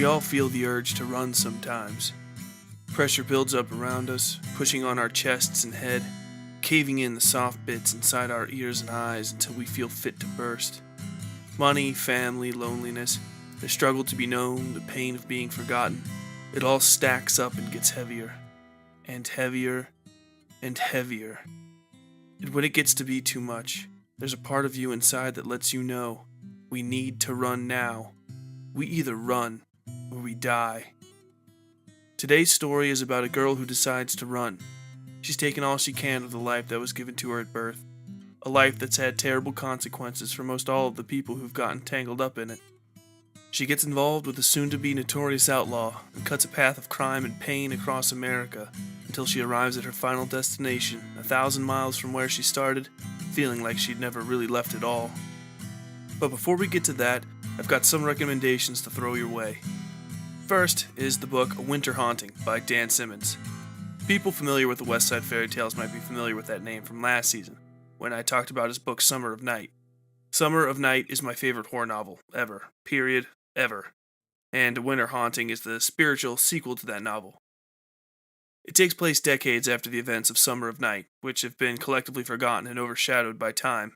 all feel the urge to run sometimes. Pressure builds up around us, pushing on our chests and head, caving in the soft bits inside our ears and eyes until we feel fit to burst. Money, family, loneliness, the struggle to be known, the pain of being forgotten, it all stacks up and gets heavier, and heavier, and heavier. And when it gets to be too much, there's a part of you inside that lets you know, we need to run now. We either run, or we die. Today's story is about a girl who decides to run. She's taken all she can of the life that was given to her at birth. A life that's had terrible consequences for most all of the people who've gotten tangled up in it. She gets involved with the soon-to-be notorious outlaw and cuts a path of crime and pain across America until she arrives at her final destination, 1,000 miles from where she started, feeling like she'd never really left at all. But before we get to that, I've got some recommendations to throw your way. First is the book A Winter Haunting by Dan Simmons. People familiar with the Westside Fairytales might be familiar with that name from last season, when I talked about his book Summer of Night. Summer of Night is my favorite horror novel, ever. Period. Ever. And A Winter Haunting is the spiritual sequel to that novel. It takes place decades after the events of Summer of Night, which have been collectively forgotten and overshadowed by time.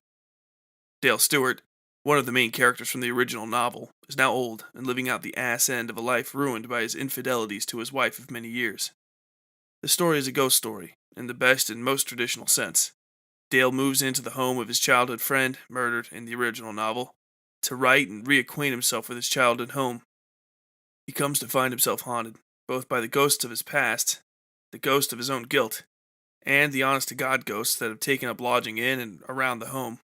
Dale Stewart, one of the main characters from the original novel, is now old and living out the ass end of a life ruined by his infidelities to his wife of many years. The story is a ghost story, in the best and most traditional sense. Dale moves into the home of his childhood friend, murdered in the original novel, to write and reacquaint himself with his childhood home. He comes to find himself haunted, both by the ghosts of his past, the ghost of his own guilt, and the honest-to-God ghosts that have taken up lodging in and around the home.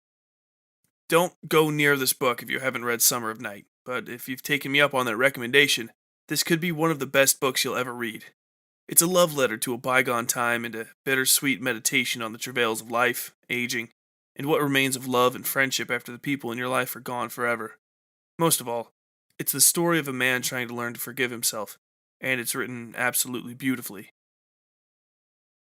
Don't go near this book if you haven't read Summer of Night, but if you've taken me up on that recommendation, this could be one of the best books you'll ever read. It's a love letter to a bygone time and a bittersweet meditation on the travails of life, aging, and what remains of love and friendship after the people in your life are gone forever. Most of all, it's the story of a man trying to learn to forgive himself, and it's written absolutely beautifully.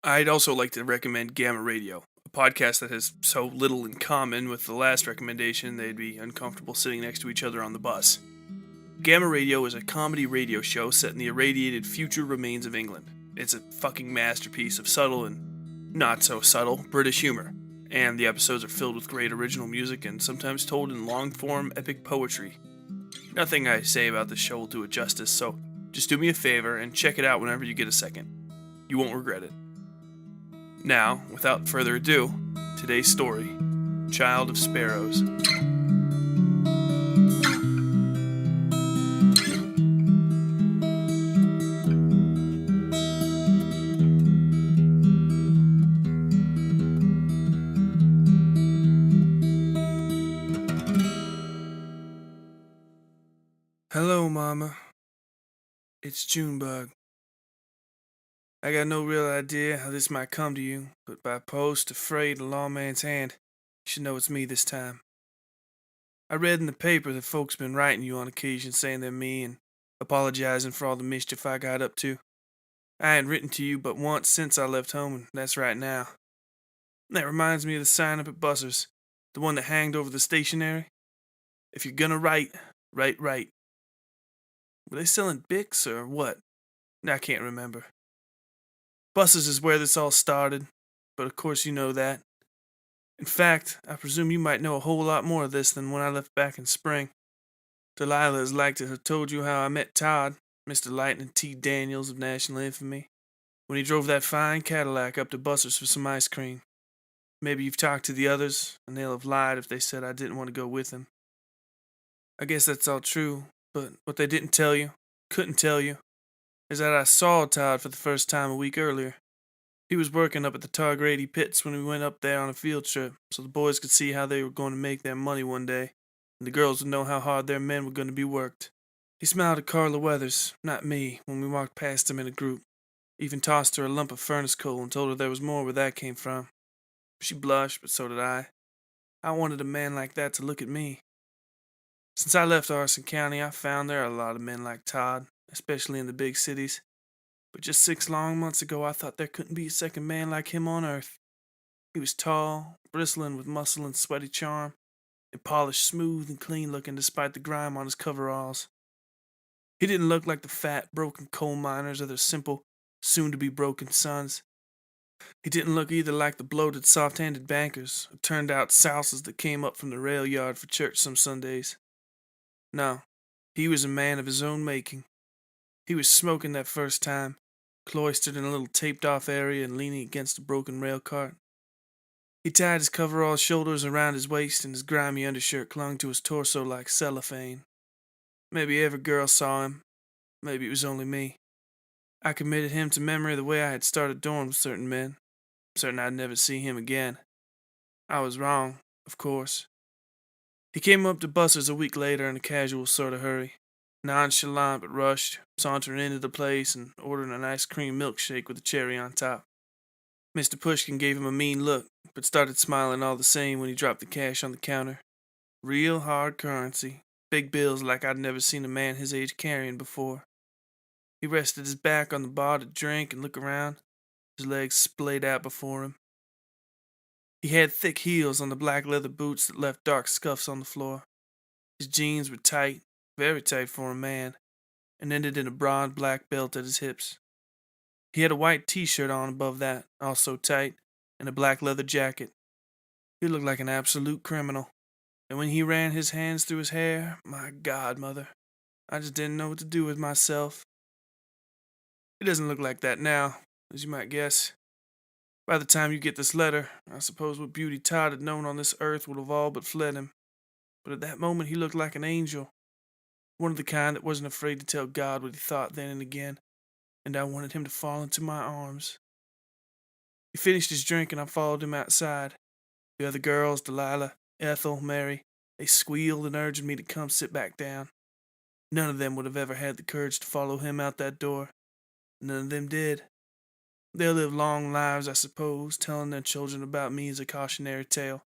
I'd also like to recommend Gamma Radio, a podcast that has so little in common with the last recommendation they'd be uncomfortable sitting next to each other on the bus. Gamma Radio is a comedy radio show set in the irradiated future remains of England. It's a fucking masterpiece of subtle and not-so-subtle British humor, and the episodes are filled with great original music and sometimes told in long-form epic poetry. Nothing I say about this show will do it justice, so just do me a favor and check it out whenever you get a second. You won't regret it. Now, without further ado, today's story, Child of Sparrows. Hello, Mama. It's Junebug. I got no real idea how this might come to you, but by post, or freight, or lawman's hand, you should know it's me this time. I read in the paper that folks been writing you on occasion saying they're me and apologizing for all the mischief I got up to. I ain't written to you but once since I left home, and that's right now. That reminds me of the sign up at Buster's, the one that hanged over the stationery. If you're gonna write, write right. Were they selling Bics or what? I can't remember. Buses is where this all started, but of course you know that. In fact, I presume you might know a whole lot more of this than when I left back in spring. Delilah is like to have told you how I met Todd, Mr. Lightning T. Daniels of national infamy, when he drove that fine Cadillac up to Buster's for some ice cream. Maybe you've talked to the others, and they'll have lied if they said I didn't want to go with him. I guess that's all true, but what they didn't tell you, couldn't tell you, is that I saw Todd for the first time a week earlier. He was working up at the Tar Grady pits when we went up there on a field trip, so the boys could see how they were going to make their money one day, and the girls would know how hard their men were going to be worked. He smiled at Carla Weathers, not me, when we walked past him in a group. Even tossed her a lump of furnace coal and told her there was more where that came from. She blushed, but so did I. I wanted a man like that to look at me. Since I left Arson County, I found there are a lot of men like Todd, especially in the big cities. But just 6 long months ago, I thought there couldn't be a second man like him on earth. He was tall, bristling with muscle and sweaty charm, and polished smooth and clean looking despite the grime on his coveralls. He didn't look like the fat, broken coal miners or their simple, soon-to-be broken sons. He didn't look either like the bloated, soft-handed bankers or turned-out souses that came up from the rail yard for church some Sundays. No, he was a man of his own making. He was smoking that first time, cloistered in a little taped-off area and leaning against a broken rail cart. He tied his coverall shoulders around his waist, and his grimy undershirt clung to his torso like cellophane. Maybe every girl saw him. Maybe it was only me. I committed him to memory the way I had started doing with certain men, certain I'd never see him again. I was wrong, of course. He came up to Buster's a week later in a casual sort of hurry, nonchalant but rushed, sauntering into the place and ordering an ice cream milkshake with a cherry on top. Mr. Pushkin gave him a mean look, but started smiling all the same when he dropped the cash on the counter. Real hard currency, big bills like I'd never seen a man his age carrying before. He rested his back on the bar to drink and look around, his legs splayed out before him. He had thick heels on the black leather boots that left dark scuffs on the floor. His jeans were tight, very tight for a man, and ended in a broad black belt at his hips. He had a white t-shirt on above that, also tight, and a black leather jacket. He looked like an absolute criminal. And when he ran his hands through his hair, my God, Mother, I just didn't know what to do with myself. He doesn't look like that now, as you might guess. By the time you get this letter, I suppose what beauty Todd had known on this earth would have all but fled him. But at that moment he looked like an angel, one of the kind that wasn't afraid to tell God what he thought then and again, and I wanted him to fall into my arms. He finished his drink and I followed him outside. The other girls, Delilah, Ethel, Mary, they squealed and urged me to come sit back down. None of them would have ever had the courage to follow him out that door. None of them did. They'll live long lives, I suppose, telling their children about me as a cautionary tale.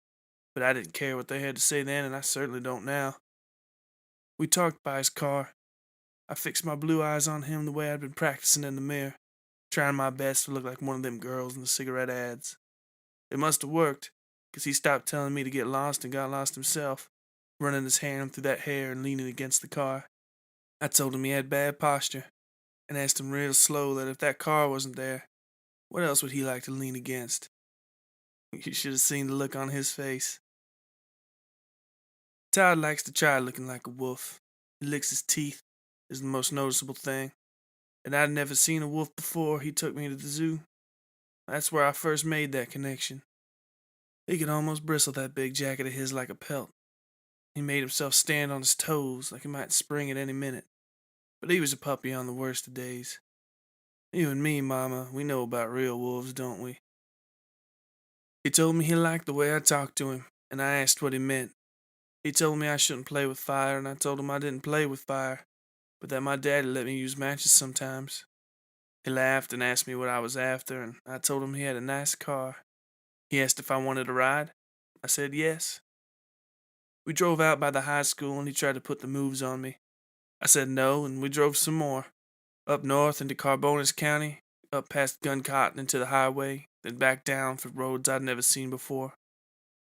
But I didn't care what they had to say then, and I certainly don't now. We talked by his car. I fixed my blue eyes on him the way I'd been practicing in the mirror, trying my best to look like one of them girls in the cigarette ads. It must have worked, 'cause he stopped telling me to get lost and got lost himself, running his hand through that hair and leaning against the car. I told him he had bad posture, and asked him real slow that if that car wasn't there, what else would he like to lean against? You should have seen the look on his face. Todd likes to try looking like a wolf. He licks his teeth, is the most noticeable thing. And I'd never seen a wolf before he took me to the zoo. That's where I first made that connection. He could almost bristle that big jacket of his like a pelt. He made himself stand on his toes like he might spring at any minute. But he was a puppy on the worst of days. You and me, Mama, we know about real wolves, don't we? He told me he liked the way I talked to him, and I asked what he meant. He told me I shouldn't play with fire, and I told him I didn't play with fire, but that my daddy let me use matches sometimes. He laughed and asked me what I was after, and I told him he had a nice car. He asked if I wanted a ride. I said yes. We drove out by the high school, and he tried to put the moves on me. I said no, and we drove some more. Up north into Carbonas County, up past Gun Cotton into the highway, then back down for roads I'd never seen before.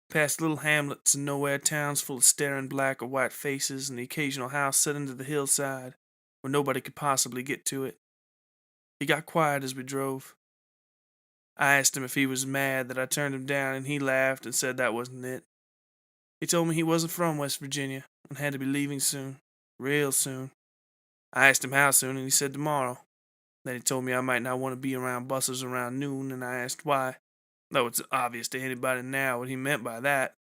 Past little hamlets and nowhere towns full of staring black or white faces and the occasional house set into the hillside where nobody could possibly get to it. He got quiet as we drove. I asked him if he was mad that I turned him down, and he laughed and said that wasn't it. He told me he wasn't from West Virginia and had to be leaving soon, real soon. I asked him how soon, and he said tomorrow. Then he told me I might not want to be around buses around noon, and I asked why, though it's obvious to anybody now what he meant by that.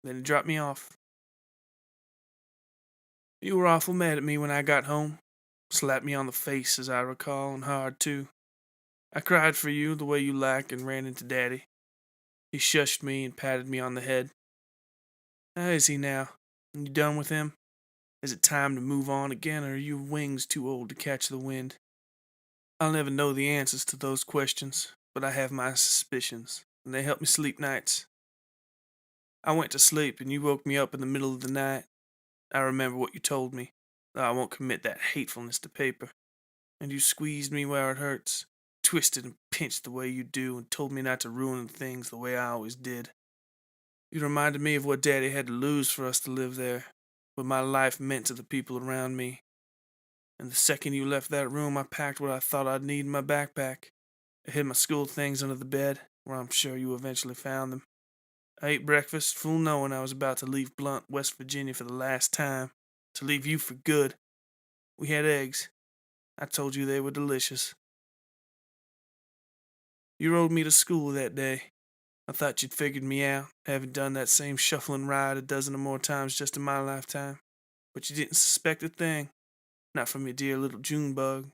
Then he dropped me off. You were awful mad at me when I got home. Slapped me on the face, as I recall, and hard too. I cried for you the way you like and ran into Daddy. He shushed me and patted me on the head. How is he now? Are you done with him? Is it time to move on again, or are your wings too old to catch the wind? I'll never know the answers to those questions, but I have my suspicions, and they help me sleep nights. I went to sleep, and you woke me up in the middle of the night. I remember what you told me, though I won't commit that hatefulness to paper. And you squeezed me where it hurts, twisted and pinched the way you do, and told me not to ruin things the way I always did. You reminded me of what Daddy had to lose for us to live there, what my life meant to the people around me. and the second you left that room, I packed what I thought I'd need in my backpack. I hid my school things under the bed, where I'm sure you eventually found them. I ate breakfast, full knowing I was about to leave Blunt, West Virginia for the last time, to leave you for good. We had eggs. I told you they were delicious. You rode me to school that day. I thought you'd figured me out, having done that same shuffling ride a dozen or more times just in my lifetime. But you didn't suspect a thing, not from your dear little June bug.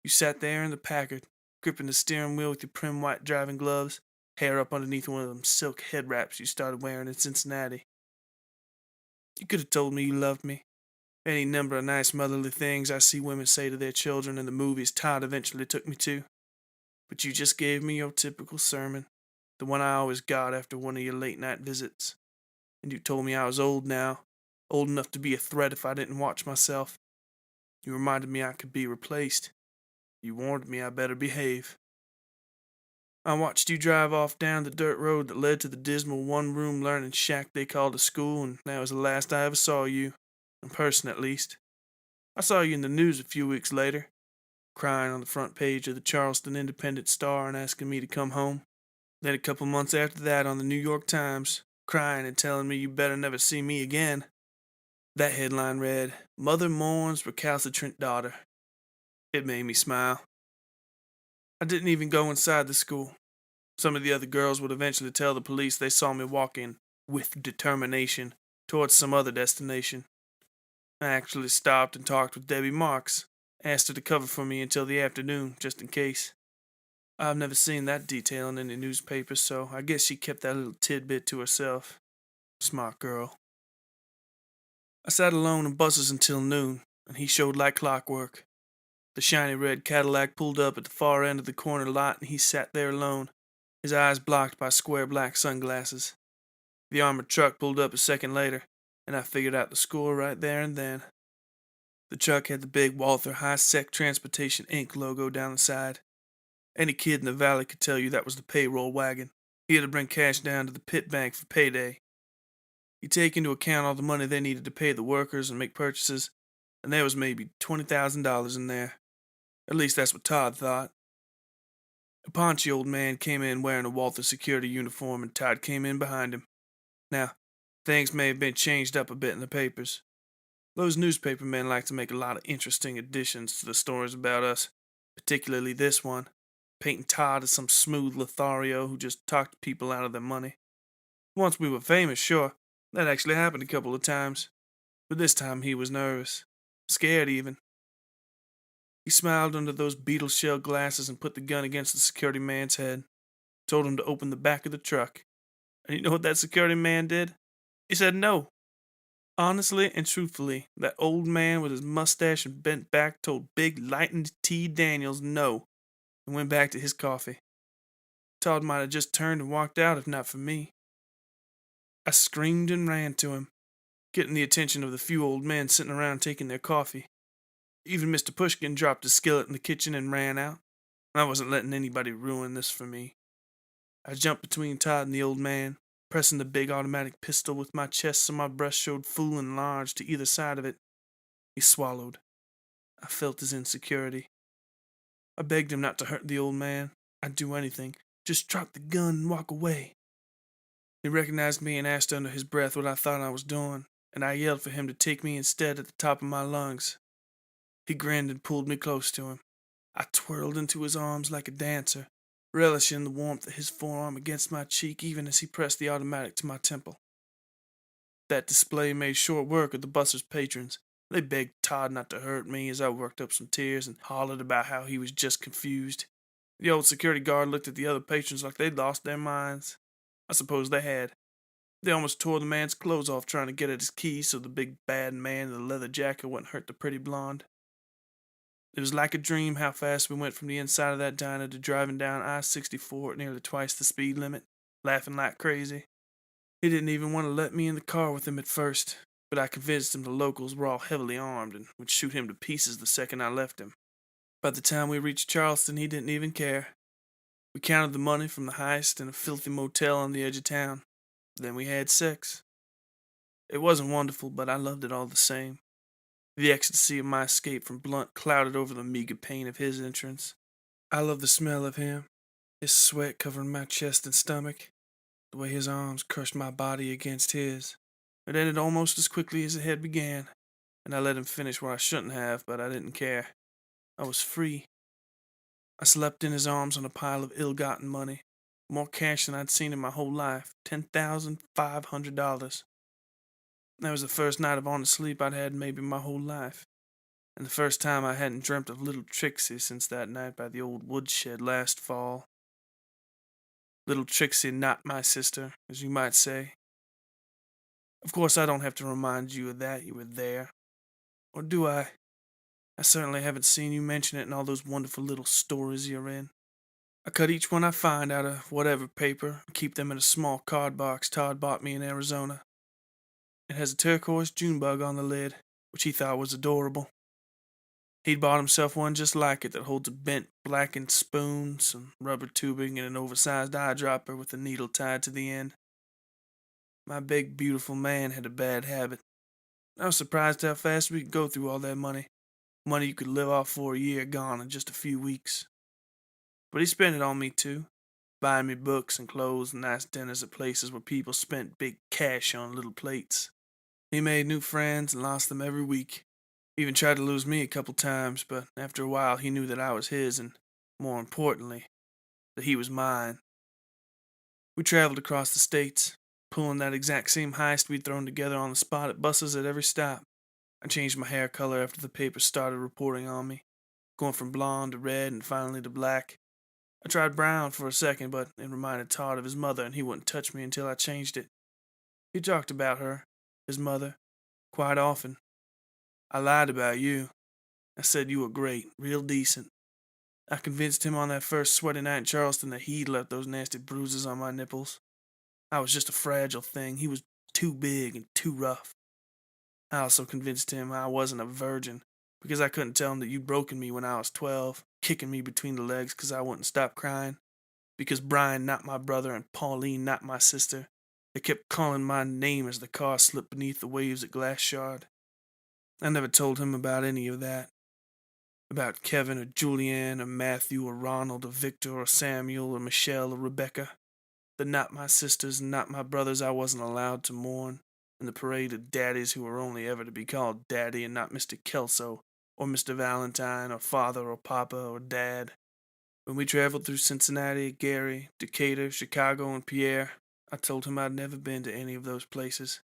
You sat there in the Packard, gripping the steering wheel with your prim white driving gloves, hair up underneath one of them silk head wraps you started wearing in Cincinnati. You could have told me you loved me. Any number of nice motherly things I see women say to their children in the movies Todd eventually took me to. But you just gave me your typical sermon, the one I always got after one of your late night visits. And you told me I was old now, old enough to be a threat if I didn't watch myself. You reminded me I could be replaced. You warned me I better behave. I watched you drive off down the dirt road that led to the dismal one-room learning shack they called a school, and that was the last I ever saw you, in person at least. I saw you in the news a few weeks later, crying on the front page of the Charleston Independent Star and asking me to come home. Then a couple months after that on the New York Times, crying and telling me you better never see me again. That headline read, "Mother Mourns Recalcitrant Daughter." It made me smile. I didn't even go inside the school. Some of the other girls would eventually tell the police they saw me walking, with determination, towards some other destination. I actually stopped and talked with Debbie Marks, asked her to cover for me until the afternoon, just in case. I've never seen that detail in any newspaper, so I guess she kept that little tidbit to herself. Smart girl. I sat alone in buses until noon, and he showed like clockwork. The shiny red Cadillac pulled up at the far end of the corner lot, and he sat there alone, his eyes blocked by square black sunglasses. The armored truck pulled up a second later, and I figured out the score right there and then. The truck had the big Walther High-Sec Transportation Inc. logo down the side. Any kid in the valley could tell you that was the payroll wagon. He had to bring cash down to the pit bank for payday. You take into account all the money they needed to pay the workers and make purchases, and there was maybe $20,000 in there. At least that's what Todd thought. A paunchy old man came in wearing a Walther security uniform, and Todd came in behind him. Now, things may have been changed up a bit in the papers. Those newspaper men like to make a lot of interesting additions to the stories about us, particularly this one, painting Todd as some smooth Lothario who just talked people out of their money. Once we were famous, sure, that actually happened a couple of times, but this time he was nervous, scared even. He smiled under those beetle shell glasses and put the gun against the security man's head, told him to open the back of the truck. And you know what that security man did? He said no. Honestly and truthfully, that old man with his mustache and bent back told Big Lightning T. Daniels no, and went back to his coffee. Todd might have just turned and walked out if not for me. I screamed and ran to him, getting the attention of the few old men sitting around taking their coffee. Even Mr. Pushkin dropped his skillet in the kitchen and ran out. I wasn't letting anybody ruin this for me. I jumped between Todd and the old man, pressing the big automatic pistol with my chest so my breast showed full and large to either side of it. He swallowed. I felt his insecurity. I begged him not to hurt the old man. I'd do anything. Just drop the gun and walk away. He recognized me and asked under his breath what I thought I was doing, and I yelled for him to take me instead at the top of my lungs. He grinned and pulled me close to him. I twirled into his arms like a dancer, relishing the warmth of his forearm against my cheek even as he pressed the automatic to my temple. That display made short work of the busser's patrons. They begged Todd not to hurt me as I worked up some tears and hollered about how he was just confused. The old security guard looked at the other patrons like they'd lost their minds. I suppose they had. They almost tore the man's clothes off trying to get at his keys so the big bad man in the leather jacket wouldn't hurt the pretty blonde. It was like a dream how fast we went from the inside of that diner to driving down I-64 at nearly twice the speed limit, laughing like crazy. He didn't even want to let me in the car with him at first, but I convinced him the locals were all heavily armed and would shoot him to pieces the second I left him. By the time we reached Charleston, he didn't even care. We counted the money from the heist in a filthy motel on the edge of town. Then we had sex. It wasn't wonderful, but I loved it all the same. The ecstasy of my escape from Blunt clouded over the meager pain of his entrance. I love the smell of him, his sweat covering my chest and stomach, the way his arms crushed my body against his. It ended almost as quickly as it had began, and I let him finish where I shouldn't have, but I didn't care. I was free. I slept in his arms on a pile of ill-gotten money, more cash than I'd seen in my whole life, $10,500. That was the first night of honest sleep I'd had in maybe my whole life, and the first time I hadn't dreamt of little Trixie since that night by the old woodshed last fall. Little Trixie, not my sister, as you might say. Of course, I don't have to remind you of that. You were there. Or do I? I certainly haven't seen you mention it in all those wonderful little stories you're in. I cut each one I find out of whatever paper and keep them in a small card box Todd bought me in Arizona. It has a turquoise June bug on the lid, which he thought was adorable. He'd bought himself one just like it that holds a bent blackened spoon, some rubber tubing, and an oversized eyedropper with a needle tied to the end. My big, beautiful man had a bad habit. I was surprised how fast we could go through all that money. Money you could live off for a year gone in just a few weeks. But he spent it on me too, buying me books and clothes and nice dinners at places where people spent big cash on little plates. He made new friends and lost them every week. Even tried to lose me a couple times, but after a while he knew that I was his and, more importantly, that he was mine. We traveled across the states, pulling that exact same heist we'd thrown together on the spot at buses at every stop. I changed my hair color after the papers started reporting on me, going from blonde to red and finally to black. I tried brown for a second, but it reminded Todd of his mother, and he wouldn't touch me until I changed it. He talked about her, his mother, quite often. I lied about you. I said you were great, real decent. I convinced him on that first sweaty night in Charleston that he'd left those nasty bruises on my nipples. I was just a fragile thing. He was too big and too rough. I also convinced him I wasn't a virgin, because I couldn't tell him that you'd broken me when I was 12, kicking me between the legs because I wouldn't stop crying. Because Brian, not my brother, and Pauline, not my sister, they kept calling my name as the car slipped beneath the waves at Glass Shard. I never told him about any of that. About Kevin or Julianne or Matthew or Ronald or Victor or Samuel or Michelle or Rebecca. The not my sisters and not my brothers I wasn't allowed to mourn, and the parade of daddies who were only ever to be called Daddy and not Mr. Kelso or Mr. Valentine or Father or Papa or Dad. When we traveled through Cincinnati, Gary, Decatur, Chicago, and Pierre, I told him I'd never been to any of those places.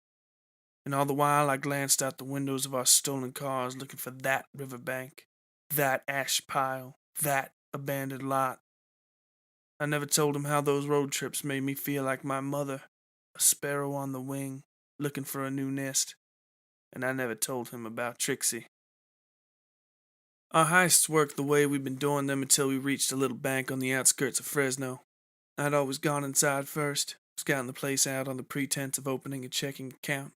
And all the while I glanced out the windows of our stolen cars looking for that riverbank, that ash pile, that abandoned lot. I never told him how those road trips made me feel like my mother, a sparrow on the wing, looking for a new nest. And I never told him about Trixie. Our heists worked the way we'd been doing them until we reached a little bank on the outskirts of Fresno. I'd always gone inside first, scouting the place out on the pretense of opening a checking account.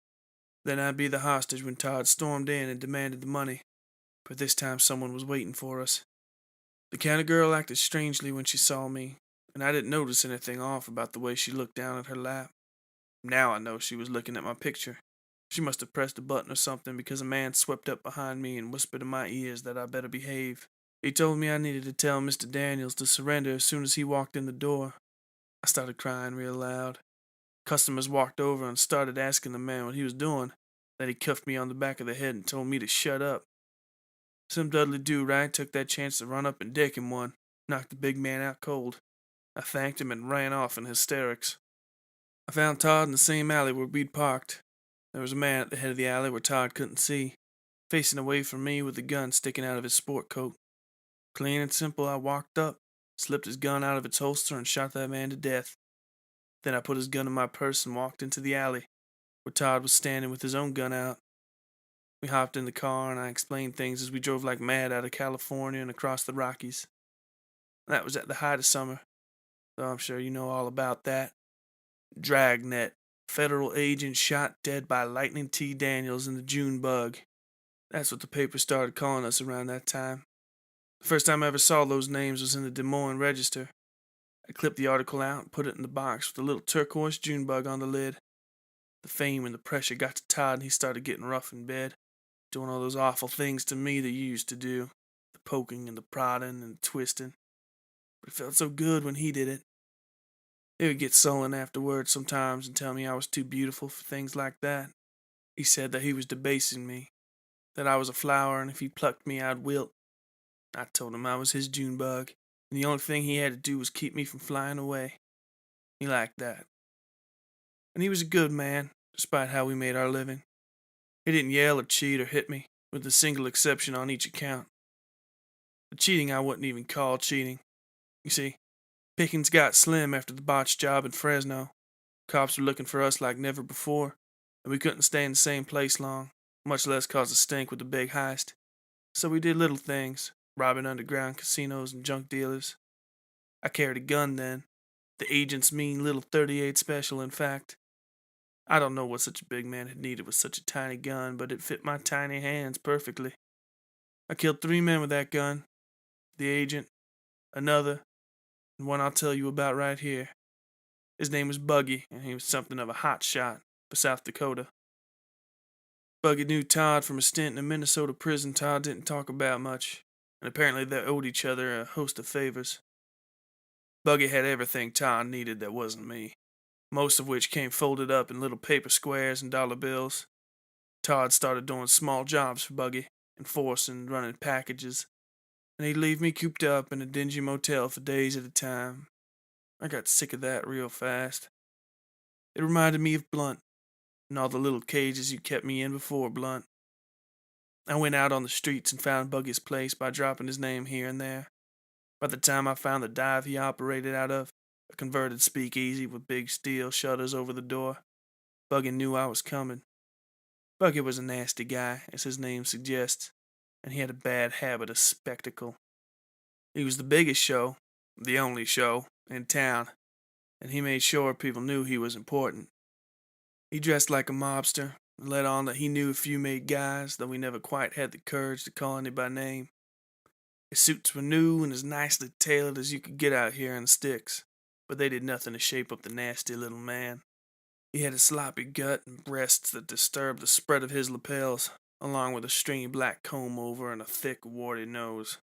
Then I'd be the hostage when Todd stormed in and demanded the money. But this time someone was waiting for us. The counter girl acted strangely when she saw me, and I didn't notice anything off about the way she looked down at her lap. Now I know she was looking at my picture. She must have pressed a button or something because a man swept up behind me and whispered in my ears that I better behave. He told me I needed to tell Mr. Daniels to surrender as soon as he walked in the door. I started crying real loud. Customers walked over and started asking the man what he was doing. Then he cuffed me on the back of the head and told me to shut up. Some Dudley do-right took that chance to run up and deck him one, knocked the big man out cold. I thanked him and ran off in hysterics. I found Todd in the same alley where we'd parked. There was a man at the head of the alley where Todd couldn't see, facing away from me with a gun sticking out of his sport coat. Clean and simple, I walked up, slipped his gun out of its holster, and shot that man to death. Then I put his gun in my purse and walked into the alley, where Todd was standing with his own gun out. We hopped in the car, and I explained things as we drove like mad out of California and across the Rockies. That was at the height of summer, so I'm sure you know all about that. Dragnet. Federal agent shot dead by Lightning T. Daniels in the June bug. That's what the papers started calling us around that time. The first time I ever saw those names was in the Des Moines Register. I clipped the article out and put it in the box with the little turquoise June bug on the lid. The fame and the pressure got to Todd and he started getting rough in bed. doing all those awful things to me that you used to do, the poking and the prodding and the twisting. But it felt so good when he did it. He would get sullen afterwards sometimes and tell me I was too beautiful for things like that. He said that he was debasing me, that I was a flower, and if he plucked me, I'd wilt. I told him I was his June bug, and the only thing he had to do was keep me from flying away. He liked that. And he was a good man, despite how we made our living. He didn't yell or cheat or hit me, with a single exception on each account. The cheating I wouldn't even call cheating. You see, pickings got slim after the botched job in Fresno. Cops were looking for us like never before, and we couldn't stay in the same place long, much less cause a stink with a big heist. So we did little things, robbing underground casinos and junk dealers. I carried a gun then, the agent's mean little .38 special, in fact. I don't know what such a big man had needed with such a tiny gun, but it fit my tiny hands perfectly. I killed 3 men with that gun, the agent, another, and one I'll tell you about right here. His name was Buggy, and he was something of a hot shot for South Dakota. Buggy knew Todd from a stint in a Minnesota prison Todd didn't talk about much, and apparently they owed each other a host of favors. Buggy had everything Todd needed that wasn't me, most of which came folded up in little paper squares and dollar bills. Todd started doing small jobs for Buggy, enforcing and running packages, and he'd leave me cooped up in a dingy motel for days at a time. I got sick of that real fast. It reminded me of Blunt, and all the little cages you kept me in before Blunt. I went out on the streets and found Buggy's place by dropping his name here and there. By the time I found the dive he operated out of, a converted speakeasy with big steel shutters over the door, Buggy knew I was coming. Buggy was a nasty guy, as his name suggests, and he had a bad habit of spectacle. He was the biggest show, the only show, in town, and he made sure people knew he was important. He dressed like a mobster, and let on that he knew a few made guys, though he never quite had the courage to call any by name. His suits were new and as nicely tailored as you could get out here in the sticks, but they did nothing to shape up the nasty little man. He had a sloppy gut and breasts that disturbed the spread of his lapels, along with a stringy black comb over and a thick, warty nose.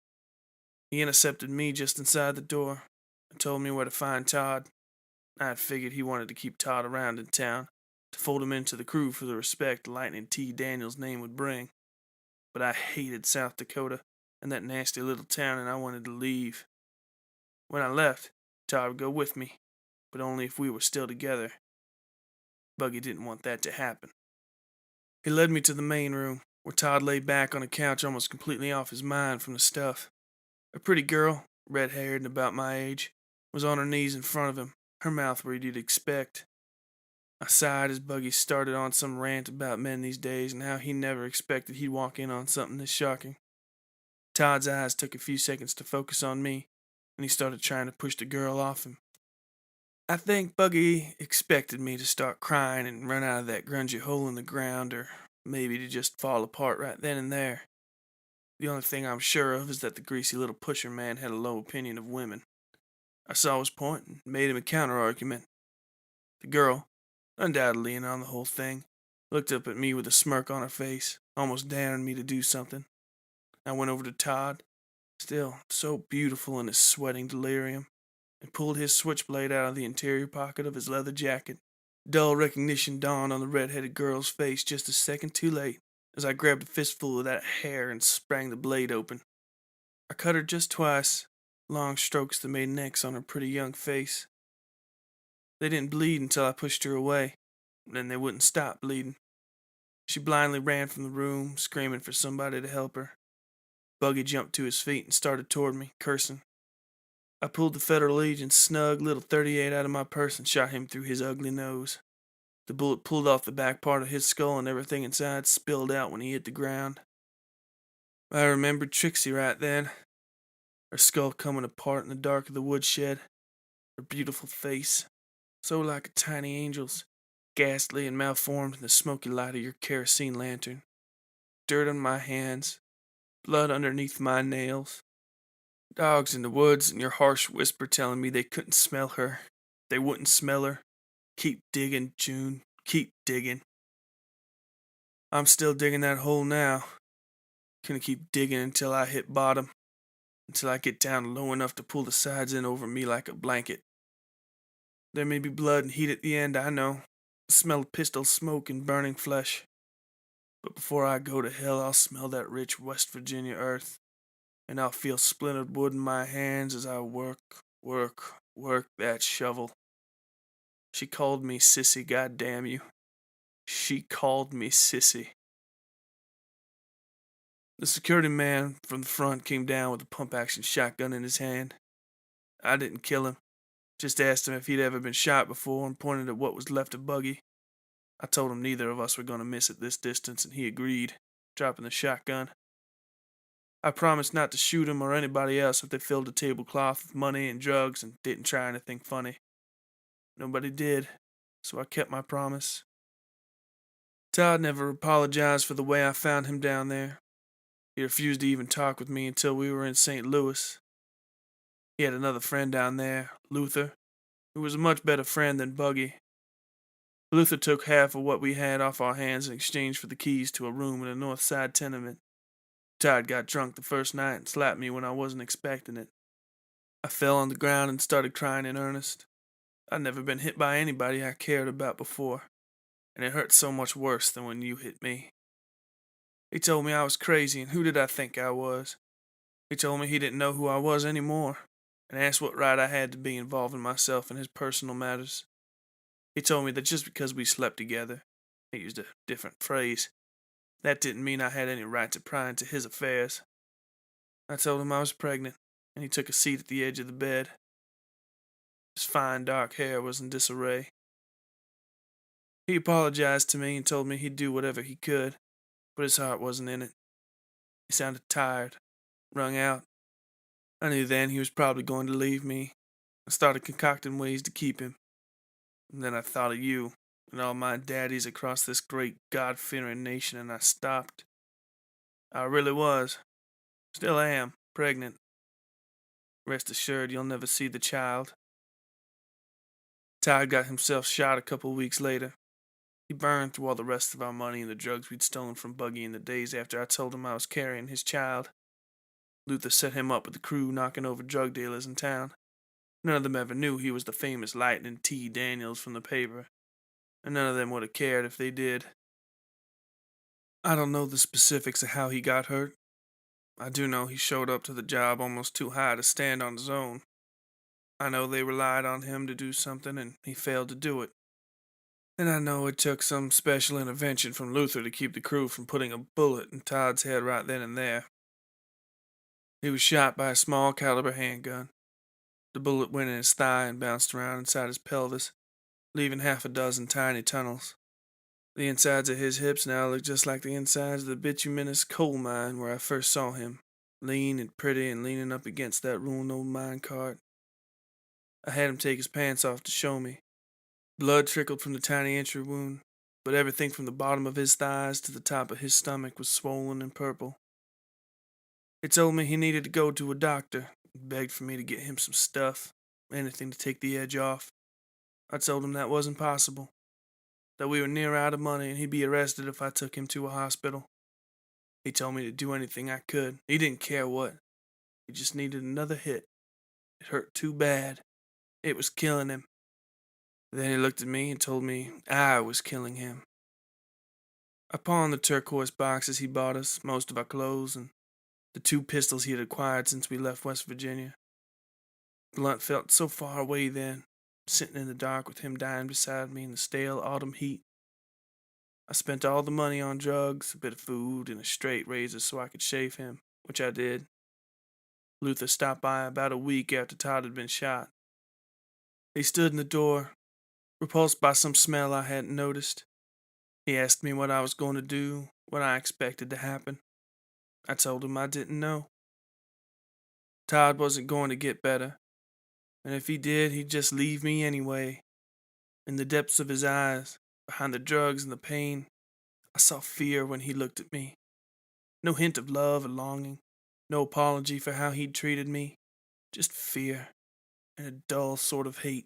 He intercepted me just inside the door and told me where to find Todd. I had figured he wanted to keep Todd around in town, to fold him into the crew for the respect Lightning T. Daniels' name would bring. But I hated South Dakota and that nasty little town, and I wanted to leave. When I left, Todd would go with me, but only if we were still together. Buggy didn't want that to happen. He led me to the main room, where Todd lay back on a couch almost completely off his mind from the stuff. A pretty girl, red-haired and about my age, was on her knees in front of him, her mouth where you'd expect. I sighed as Buggy started on some rant about men these days and how he never expected he'd walk in on something this shocking. Todd's eyes took a few seconds to focus on me, and he started trying to push the girl off him. I think Buggy expected me to start crying and run out of that grungy hole in the ground, or maybe to just fall apart right then and there. The only thing I'm sure of is that the greasy little pusher man had a low opinion of women. I saw his point and made him a counter-argument. The girl, undoubtedly in on the whole thing, looked up at me with a smirk on her face, almost daring me to do something. I went over to Todd, still so beautiful in his sweating delirium, and pulled his switchblade out of the interior pocket of his leather jacket. Dull recognition dawned on the red-headed girl's face just a second too late, as I grabbed a fistful of that hair and sprang the blade open. I cut her just twice, long strokes that made necks on her pretty young face. They didn't bleed until I pushed her away, then they wouldn't stop bleeding. She blindly ran from the room, screaming for somebody to help her. Buggy jumped to his feet and started toward me, cursing. I pulled the federal agent's snug little .38 out of my purse and shot him through his ugly nose. The bullet pulled off the back part of his skull and everything inside spilled out when he hit the ground. I remembered Trixie right then, her skull coming apart in the dark of the woodshed, her beautiful face, so like a tiny angel's, ghastly and malformed in the smoky light of your kerosene lantern. Dirt on my hands, blood underneath my nails. Dogs in the woods and your harsh whisper telling me they couldn't smell her. They wouldn't smell her. Keep digging, June. Keep digging. I'm still digging that hole now, Gonna keep digging until I hit bottom, until I get down low enough to pull the sides in over me like a blanket. There may be blood and heat at the end, I know. The smell of pistol smoke and burning flesh. But before I go to hell, I'll smell that rich West Virginia earth, and I'll feel splintered wood in my hands as I work that shovel. She called me sissy, goddamn you. She called me sissy. The security man from the front came down with a pump-action shotgun in his hand. I didn't kill him, just asked him if he'd ever been shot before and pointed at what was left of Buggy. I told him neither of us were going to miss at this distance, and he agreed, dropping the shotgun. I promised not to shoot him or anybody else if they filled the tablecloth with money and drugs and didn't try anything funny. Nobody did, so I kept my promise. Todd never apologized for the way I found him down there. He refused to even talk with me until we were in St. Louis. He had another friend down there, Luther, who was a much better friend than Buggy. Luther took half of what we had off our hands in exchange for the keys to a room in a north side tenement. Todd got drunk the first night and slapped me when I wasn't expecting it. I fell on the ground and started crying in earnest. I'd never been hit by anybody I cared about before, and it hurt so much worse than when you hit me. He told me I was crazy, and who did I think I was? He told me he didn't know who I was anymore, and asked what right I had to be involving myself in his personal matters. He told me that just because we slept together, he used a different phrase, that didn't mean I had any right to pry into his affairs. I told him I was pregnant, and he took a seat at the edge of the bed. His fine dark hair was in disarray. He apologized to me and told me he'd do whatever he could, but his heart wasn't in it. He sounded tired, wrung out. I knew then he was probably going to leave me. I started concocting ways to keep him. And then I thought of you and all my daddies across this great God-fearing nation, and I stopped. I really was. Still am, pregnant. Rest assured you'll never see the child. Todd got himself shot a couple weeks later. He burned through all the rest of our money and the drugs we'd stolen from Buggy in the days after I told him I was carrying his child. Luther set him up with the crew knocking over drug dealers in town. None of them ever knew he was the famous Lightning T. Daniels from the paper, and none of them would have cared if they did. I don't know the specifics of how he got hurt. I do know he showed up to the job almost too high to stand on his own. I know they relied on him to do something, and he failed to do it. And I know it took some special intervention from Luther to keep the crew from putting a bullet in Todd's head right then and there. He was shot by a small caliber handgun. The bullet went in his thigh and bounced around inside his pelvis, leaving half a dozen tiny tunnels. The insides of his hips now look just like the insides of the bituminous coal mine where I first saw him, lean and pretty and leaning up against that ruined old mine cart. I had him take his pants off to show me. Blood trickled from the tiny entry wound, but everything from the bottom of his thighs to the top of his stomach was swollen and purple. He told me he needed to go to a doctor and begged for me to get him some stuff, anything to take the edge off. I told him that wasn't possible, that we were near out of money and he'd be arrested if I took him to a hospital. He told me to do anything I could. He didn't care what. He just needed another hit. It hurt too bad. It was killing him. Then he looked at me and told me I was killing him. I pawned the turquoise boxes he bought us, most of our clothes, and the 2 pistols he had acquired since we left West Virginia. Blunt felt so far away then, sitting in the dark with him dying beside me in the stale autumn heat. I spent all the money on drugs, a bit of food, and a straight razor so I could shave him, which I did. Luther stopped by about a week after Todd had been shot. He stood in the door, repulsed by some smell I hadn't noticed. He asked me what I was going to do, what I expected to happen. I told him I didn't know. Todd wasn't going to get better, and if he did, he'd just leave me anyway. In the depths of his eyes, behind the drugs and the pain, I saw fear when he looked at me. No hint of love or longing, no apology for how he'd treated me, just fear and a dull sort of hate.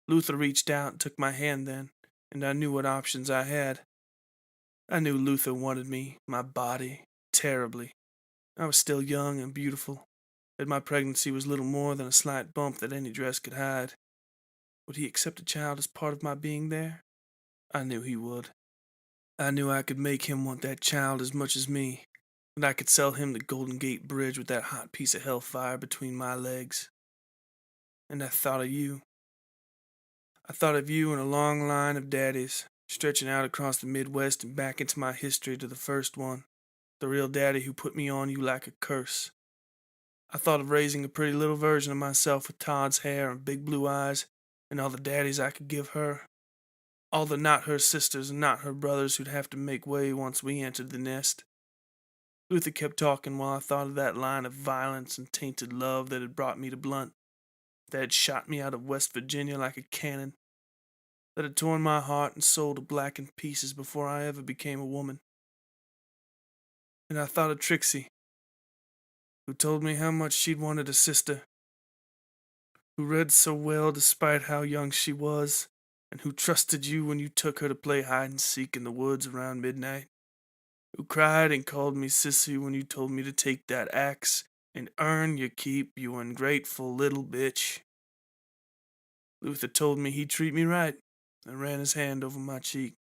Luther reached out and took my hand then, and I knew what options I had. I knew Luther wanted me, my body, terribly. I was still young and beautiful, and my pregnancy was little more than a slight bump that any dress could hide. Would he accept a child as part of my being there? I knew he would. I knew I could make him want that child as much as me, and I could sell him the Golden Gate Bridge with that hot piece of hellfire between my legs. And I thought of you. I thought of you in a long line of daddies, stretching out across the Midwest and back into my history to the first one, the real daddy who put me on you like a curse. I thought of raising a pretty little version of myself with Todd's hair and big blue eyes, and all the daddies I could give her. All the not her sisters and not her brothers who'd have to make way once we entered the nest. Luther kept talking while I thought of that line of violence and tainted love that had brought me to Blunt, that had shot me out of West Virginia like a cannon, that had torn my heart and soul to blackened pieces before I ever became a woman. And I thought of Trixie, who told me how much she'd wanted a sister, who read so well despite how young she was, and who trusted you when you took her to play hide and seek in the woods around midnight, who cried and called me sissy when you told me to take that axe and earn your keep, you ungrateful little bitch. Luther told me he'd treat me right, and ran his hand over my cheek.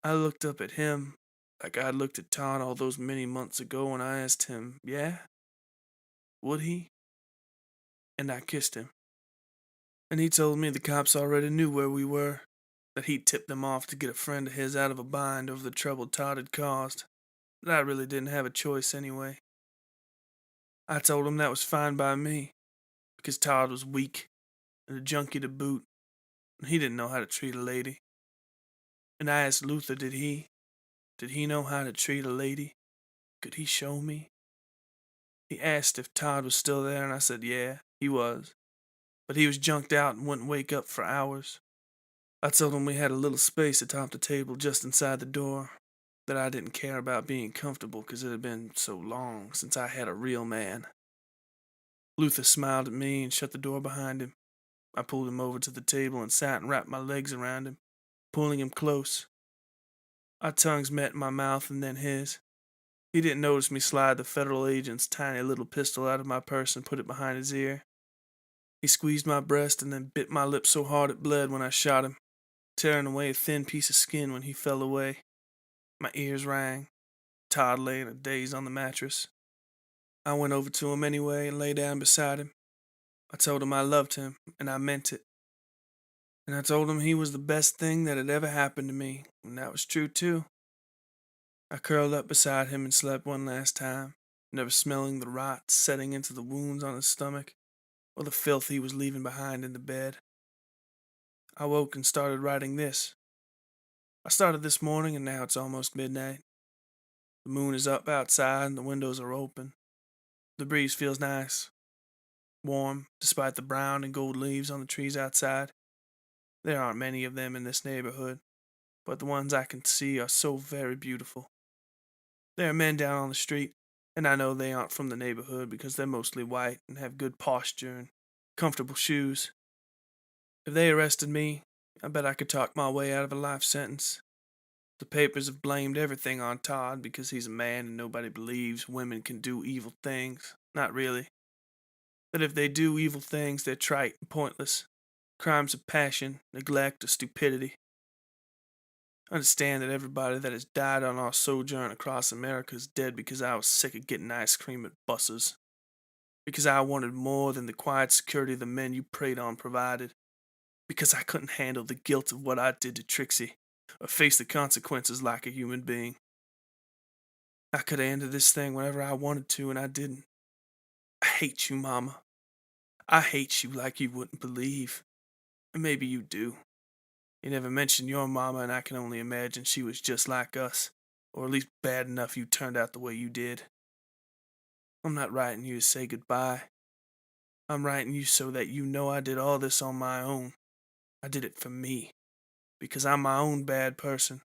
I looked up at him like I'd looked at Todd all those many months ago when I asked him, yeah? Would he? And I kissed him. And he told me the cops already knew where we were, that he'd tipped them off to get a friend of his out of a bind over the trouble Todd had caused, that I really didn't have a choice anyway. I told him that was fine by me, because Todd was weak, and a junkie to boot, and he didn't know how to treat a lady. And I asked Luther, did he? Did he know how to treat a lady? Could he show me? He asked if Todd was still there, and I said, yeah, he was. But he was junked out and wouldn't wake up for hours. I told him we had a little space atop the table just inside the door, that I didn't care about being comfortable because it had been so long since I had a real man. Luther smiled at me and shut the door behind him. I pulled him over to the table and sat and wrapped my legs around him, pulling him close. Our tongues met in my mouth and then his. He didn't notice me slide the federal agent's tiny little pistol out of my purse and put it behind his ear. He squeezed my breast and then bit my lip so hard it bled when I shot him, tearing away a thin piece of skin when he fell away. My ears rang. Todd lay in a daze on the mattress. I went over to him anyway and lay down beside him. I told him I loved him, and I meant it. And I told him he was the best thing that had ever happened to me, and that was true too. I curled up beside him and slept one last time, never smelling the rot setting into the wounds on his stomach, or the filth he was leaving behind in the bed. I woke and started writing this. I started this morning and now it's almost midnight. The moon is up outside and the windows are open. The breeze feels nice, warm, despite the brown and gold leaves on the trees outside. There aren't many of them in this neighborhood, but the ones I can see are so very beautiful. There are men down on the street, and I know they aren't from the neighborhood because they're mostly white and have good posture and comfortable shoes. If they arrested me, I bet I could talk my way out of a life sentence. The papers have blamed everything on Todd because he's a man and nobody believes women can do evil things. Not really. That if they do evil things, they're trite and pointless. Crimes of passion, neglect, or stupidity. Understand that everybody that has died on our sojourn across America is dead because I was sick of getting ice cream at buses. Because I wanted more than the quiet security the men you preyed on provided. Because I couldn't handle the guilt of what I did to Trixie, or face the consequences like a human being. I could have ended this thing whenever I wanted to, and I didn't. I hate you, Mama. I hate you like you wouldn't believe. And maybe you do. You never mentioned your mama, and I can only imagine she was just like us, or at least bad enough you turned out the way you did. I'm not writing you to say goodbye. I'm writing you so that you know I did all this on my own. I did it for me, because I'm my own bad person,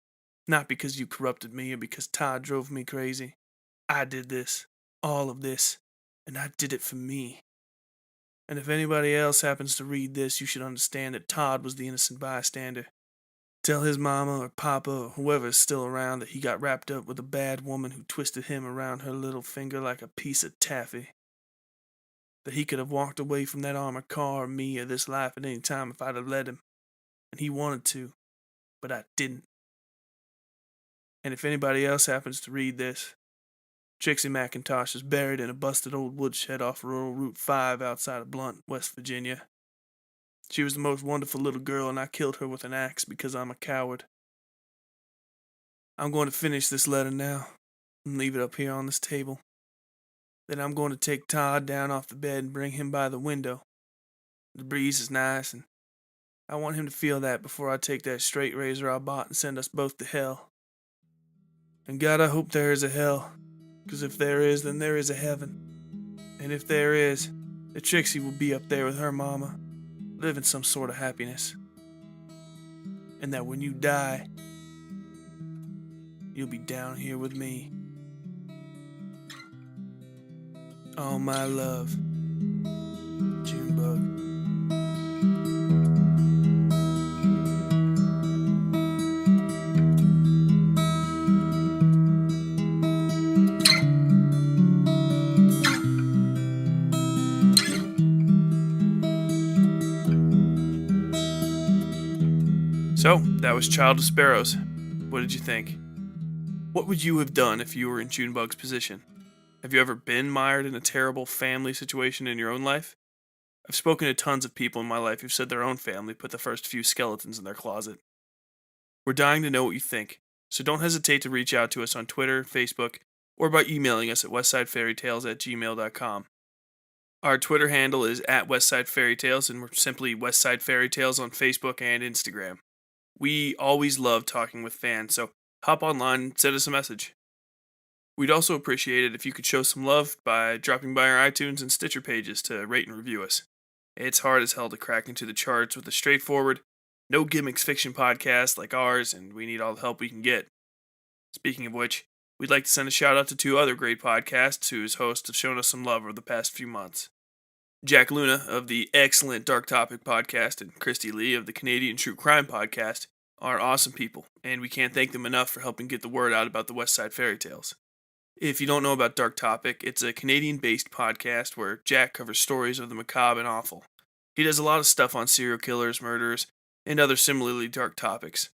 not because you corrupted me or because Todd drove me crazy. I did this, all of this, and I did it for me. And if anybody else happens to read this, you should understand that Todd was the innocent bystander. Tell his mama or papa or whoever is still around that he got wrapped up with a bad woman who twisted him around her little finger like a piece of taffy. That he could have walked away from that armored car or me or this life at any time if I'd have let him. And he wanted to, but I didn't. And if anybody else happens to read this, Trixie McIntosh is buried in a busted old woodshed off rural Route 5 outside of Blunt, West Virginia. She was the most wonderful little girl, and I killed her with an axe because I'm a coward. I'm going to finish this letter now and leave it up here on this table. Then I'm going to take Todd down off the bed and bring him by the window. The breeze is nice, and I want him to feel that before I take that straight razor I bought and send us both to hell. And God, I hope there is a hell, because if there is, then there is a heaven. And if there is, the Trixie will be up there with her mama, living some sort of happiness. And that when you die, you'll be down here with me. All my love, Junebug. So, that was Child of Sparrows. What did you think? What would you have done if you were in Junebug's position? Have you ever been mired in a terrible family situation in your own life? I've spoken to tons of people in my life who've said their own family put the first few skeletons in their closet. We're dying to know what you think, so don't hesitate to reach out to us on Twitter, Facebook, or by emailing us at westsidefairytales@gmail.com. Our Twitter handle is @westsidefairytales, and we're simply Westside Fairytales on Facebook and Instagram. We always love talking with fans, so hop online and send us a message. We'd also appreciate it if you could show some love by dropping by our iTunes and Stitcher pages to rate and review us. It's hard as hell to crack into the charts with a straightforward, no gimmicks fiction podcast like ours, and we need all the help we can get. Speaking of which, we'd like to send a shout out to 2 other great podcasts whose hosts have shown us some love over the past few months. Jack Luna of the excellent Dark Topic podcast and Christy Lee of the Canadian True Crime podcast are awesome people, and we can't thank them enough for helping get the word out about the Westside Fairytales. If you don't know about Dark Topic, it's a Canadian-based podcast where Jack covers stories of the macabre and awful. He does a lot of stuff on serial killers, murders, and other similarly dark topics.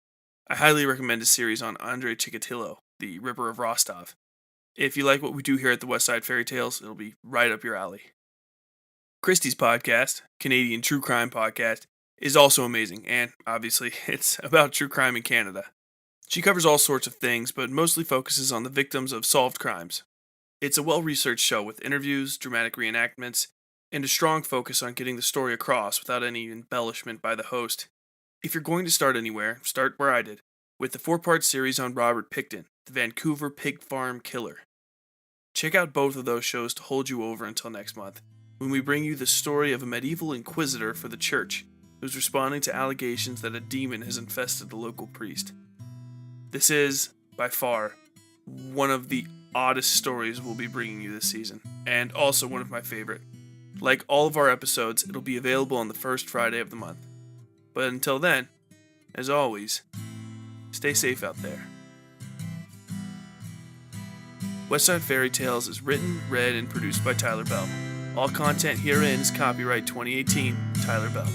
I highly recommend his series on Andrei Chikatilo, the Ripper of Rostov. If you like what we do here at the Westside Fairytales, it'll be right up your alley. Christie's podcast, Canadian True Crime podcast, is also amazing, and obviously, it's about true crime in Canada. She covers all sorts of things, but mostly focuses on the victims of solved crimes. It's a well-researched show with interviews, dramatic reenactments, and a strong focus on getting the story across without any embellishment by the host. If you're going to start anywhere, start where I did, with the 4-part series on Robert Pickton, the Vancouver pig farm killer. Check out both of those shows to hold you over until next month, when we bring you the story of a medieval inquisitor for the church who's responding to allegations that a demon has infested the local priest. This is, by far, one of the oddest stories we'll be bringing you this season, and also one of my favorite. Like all of our episodes, it'll be available on the first Friday of the month. But until then, as always, stay safe out there. Westside Fairytales is written, read, and produced by Tyler Bell. All content herein is copyright 2018, Tyler Bell.